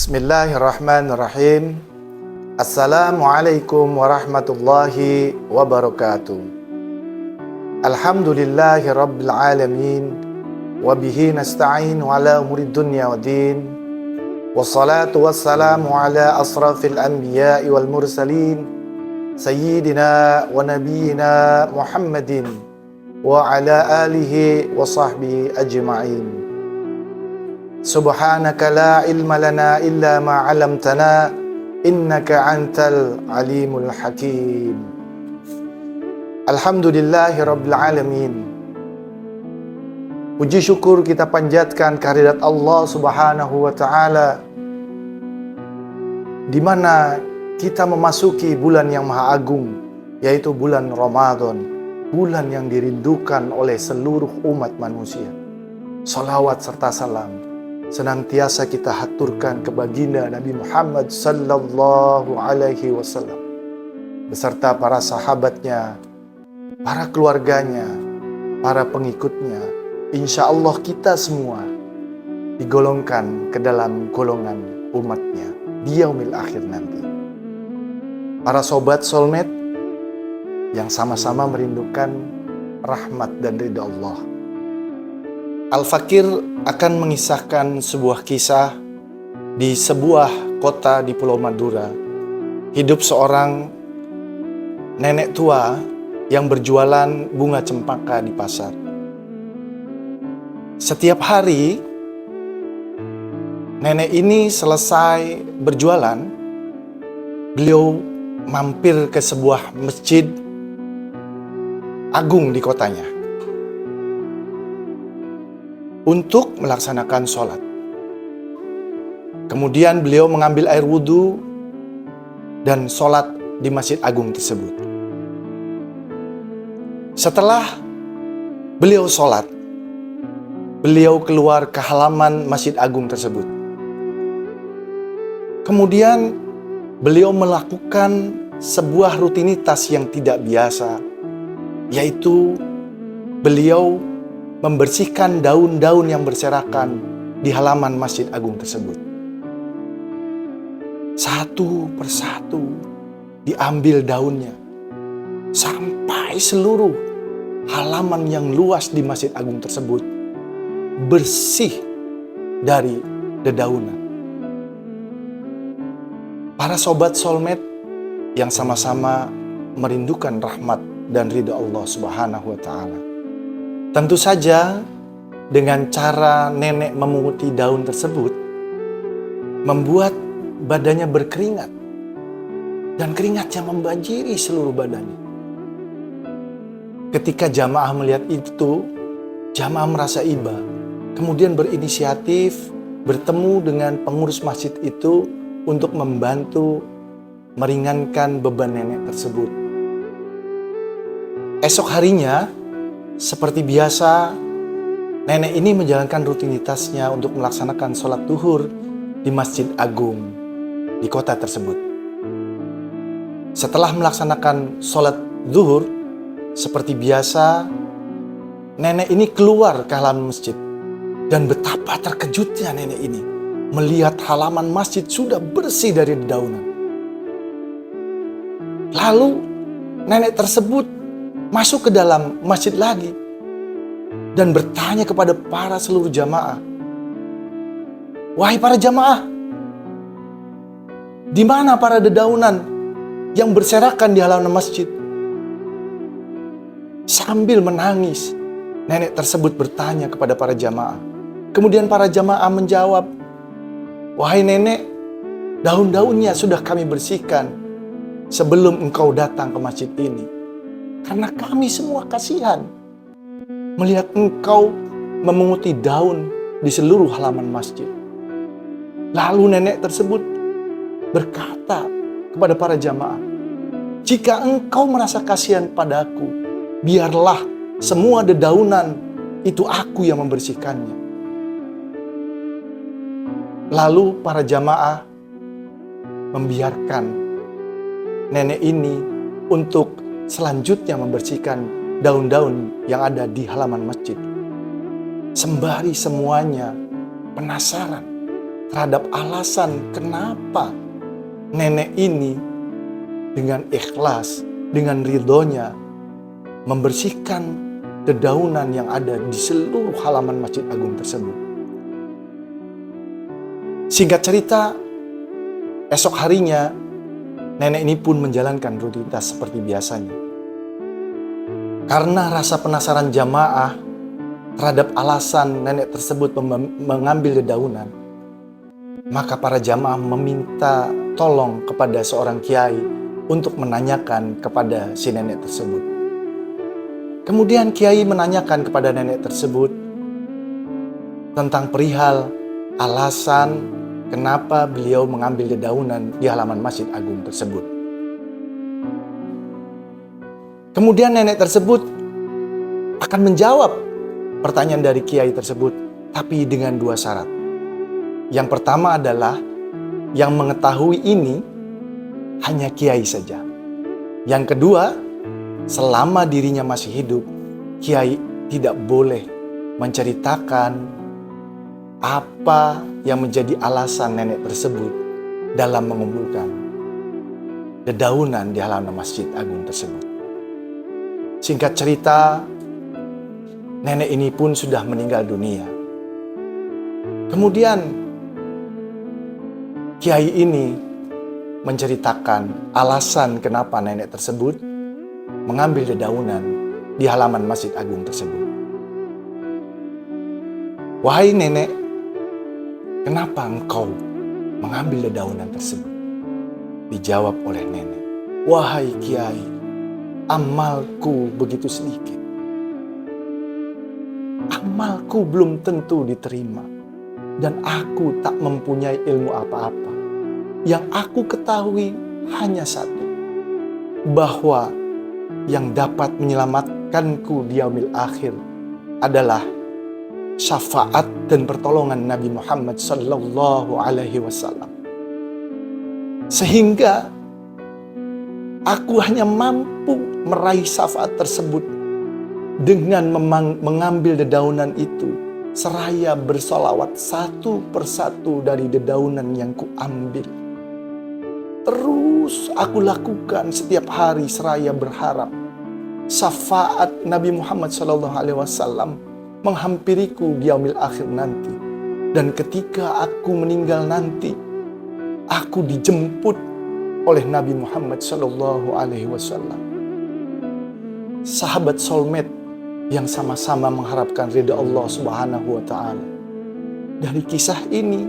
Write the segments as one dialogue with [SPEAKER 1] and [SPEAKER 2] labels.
[SPEAKER 1] Bismillahirrahmanirrahim. Assalamualaikum warahmatullahi wabarakatuh. Alhamdulillahi rabbil alamin. Wabihi nasta'in ala umurid dunya wa din. Wassalatu wassalamu ala asrafil anbiya'i wal mursalin. Sayyidina wa nabiyina Muhammadin wa ala alihi wa sahbihi ajma'in. Subhanaka la ilma lana illa ma 'allamtana innaka antal alimul hakim. Alhamdulillahi rabbil alamin. Puji syukur kita panjatkan kehadirat Allah Subhanahu wa taala, di mana kita memasuki bulan yang maha agung, yaitu bulan Ramadan, bulan yang dirindukan oleh seluruh umat manusia. Salawat serta salam senantiasa kita haturkan ke baginda Nabi Muhammad sallallahu alaihi wasallam beserta para sahabatnya, para keluarganya, para pengikutnya. Insya Allah kita semua digolongkan ke dalam golongan umatnya di yaumil akhir nanti. Para sobat soulmate yang sama-sama merindukan rahmat dan ridha Allah. Al-Fakir akan mengisahkan sebuah kisah di sebuah kota di Pulau Madura. Hidup seorang nenek tua yang berjualan bunga cempaka di pasar. Setiap hari nenek ini selesai berjualan, beliau mampir ke sebuah masjid agung di kotanya untuk melaksanakan sholat. Kemudian beliau mengambil air wudhu dan sholat di masjid agung tersebut. Setelah beliau sholat, beliau keluar ke halaman masjid agung tersebut. Kemudian beliau melakukan sebuah rutinitas yang tidak biasa, yaitu beliau membersihkan daun-daun yang berserakan di halaman masjid agung tersebut. Satu persatu diambil daunnya, sampai seluruh halaman yang luas di masjid agung tersebut bersih dari dedaunan. Para sobat soulmate yang sama-sama merindukan rahmat dan ridha Allah Subhanahu wa taala. Tentu saja dengan cara nenek memunguti daun tersebut membuat badannya berkeringat dan keringatnya membanjiri seluruh badannya. Ketika jamaah melihat itu, jamaah merasa iba, kemudian berinisiatif bertemu dengan pengurus masjid itu untuk membantu meringankan beban nenek tersebut. Esok harinya, seperti biasa, nenek ini menjalankan rutinitasnya untuk melaksanakan sholat duhur di Masjid Agung di kota tersebut. Setelah melaksanakan sholat duhur, seperti biasa, nenek ini keluar ke halaman masjid. Dan betapa terkejutnya nenek ini melihat halaman masjid sudah bersih dari dedaunan. Lalu nenek tersebut masuk ke dalam masjid lagi dan bertanya kepada para seluruh jamaah, "Wahai para jamaah, di mana para dedaunan yang berserakan di halaman masjid?" Sambil menangis, nenek tersebut bertanya kepada para jamaah. Kemudian para jamaah menjawab, "Wahai nenek, daun-daunnya sudah kami bersihkan sebelum engkau datang ke masjid ini. Karena kami semua kasihan melihat engkau memunguti daun di seluruh halaman masjid." Lalu nenek tersebut berkata kepada para jamaah, "Jika engkau merasa kasihan padaku, biarlah semua dedaunan itu aku yang membersihkannya." Lalu para jamaah membiarkan nenek ini untuk selanjutnya membersihkan daun-daun yang ada di halaman masjid. Sembari semuanya penasaran terhadap alasan kenapa nenek ini dengan ikhlas, dengan ridhonya membersihkan dedaunan yang ada di seluruh halaman Masjid Agung tersebut. Singkat cerita, esok harinya nenek ini pun menjalankan rutinitas seperti biasanya. Karena rasa penasaran jamaah terhadap alasan nenek tersebut mengambil dedaunan, maka para jamaah meminta tolong kepada seorang kiai untuk menanyakan kepada si nenek tersebut. Kemudian kiai menanyakan kepada nenek tersebut tentang perihal alasan kenapa beliau mengambil dedaunan di halaman Masjid Agung tersebut. Kemudian nenek tersebut akan menjawab pertanyaan dari kiai tersebut, tapi dengan 2 syarat. Yang pertama adalah yang mengetahui ini hanya kiai saja. Yang kedua, selama dirinya masih hidup, kiai tidak boleh menceritakan apa yang menjadi alasan nenek tersebut dalam mengumpulkan dedaunan di halaman Masjid Agung tersebut. Singkat cerita, nenek ini pun sudah meninggal dunia. Kemudian kiai ini menceritakan alasan kenapa nenek tersebut mengambil dedaunan di halaman Masjid Agung tersebut. "Wahai nenek, kenapa engkau mengambil dedaunan tersebut?" Dijawab oleh nenek, "Wahai kiai, amalku begitu sedikit. Amalku belum tentu diterima. Dan aku tak mempunyai ilmu apa-apa. Yang aku ketahui hanya satu. Bahwa yang dapat menyelamatkanku di yaumil akhir adalah syafaat dan pertolongan Nabi Muhammad sallallahu alaihi wasallam. Sehingga aku hanya mampu meraih syafaat tersebut dengan mengambil dedaunan itu seraya bersolawat satu persatu dari dedaunan yang kuambil. Terus aku lakukan setiap hari seraya berharap syafaat Nabi Muhammad SAW menghampiriku di yaumil akhir nanti. Dan ketika aku meninggal nanti, aku dijemput oleh Nabi Muhammad SAW. Sahabat soulmate yang sama-sama mengharapkan ridha Allah Subhanahu wa Ta'ala. Dari kisah ini,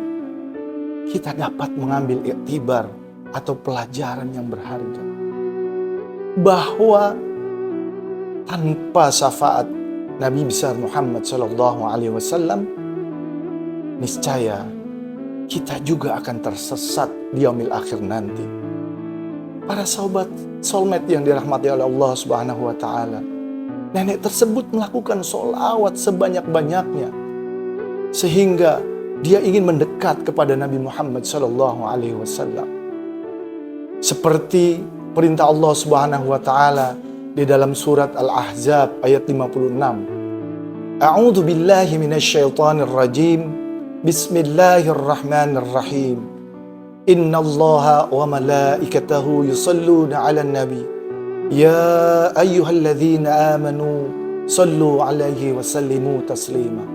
[SPEAKER 1] kita dapat mengambil iktibar atau pelajaran yang berharga. Bahwa tanpa syafaat Nabi besar Muhammad SAW, niscaya kita juga akan tersesat di yaumil akhir nanti. Para sahabat soulmate yang dirahmati oleh Allah Subhanahu wa Ta'ala, nenek tersebut melakukan sholawat sebanyak-banyaknya sehingga dia ingin mendekat kepada Nabi Muhammad SAW. Seperti perintah Allah Subhanahu wa Ta'ala di dalam surat Al-Ahzab ayat 56. A'udzu billahi minasyaitonir rajim. Bismillahirrahmanirrahim. Innallaha wa malaikatahu yusalluna 'alan nabi. Ya ayyuhalladzina amanu sallu alaihi wa sallimu taslima.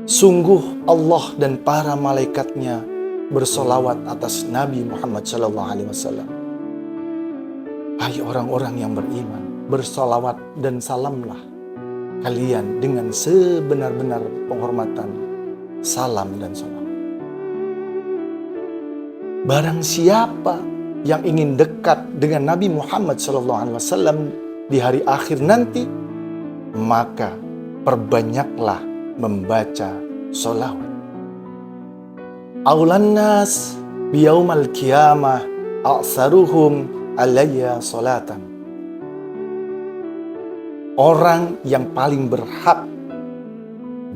[SPEAKER 1] Sungguh Allah dan para malaikatnya bersolawat atas Nabi Muhammad SAW. Hai orang-orang yang beriman, bersolawat dan salamlah kalian dengan sebenar-benar penghormatan, salam dan salawat. Barang siapa yang ingin dekat dengan Nabi Muhammad SAW di hari akhir nanti, maka perbanyaklah membaca sholawat. Aulan nas biyaumal qiyamah a'saruhum alayya sholatan. Orang yang paling berhak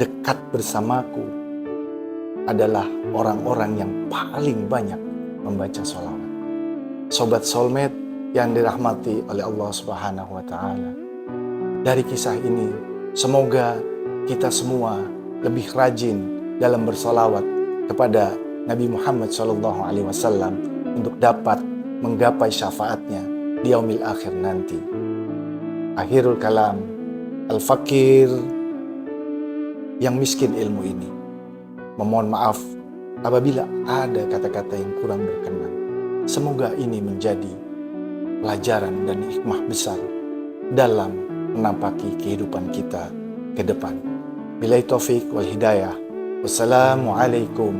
[SPEAKER 1] dekat bersamaku adalah orang-orang yang paling banyak membaca sholawat. Sobat soulmate yang dirahmati oleh Allah Subhanahu wa Ta'ala. Dari kisah ini, semoga kita semua lebih rajin dalam bersolawat kepada Nabi Muhammad SAW untuk dapat menggapai syafaatnya di yaumil akhir nanti. Akhirul kalam, al-fakir yang miskin ilmu ini, memohon maaf apabila ada kata-kata yang kurang berkenan. Semoga ini menjadi pelajaran dan hikmah besar dalam menampaki kehidupan kita ke depan. Billahi taufik wal hidayah. Wassalamualaikum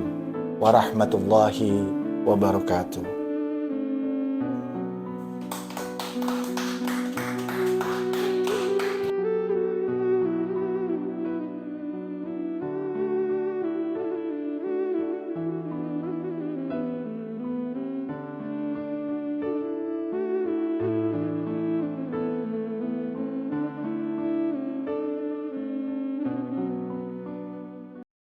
[SPEAKER 1] warahmatullahi wabarakatuh.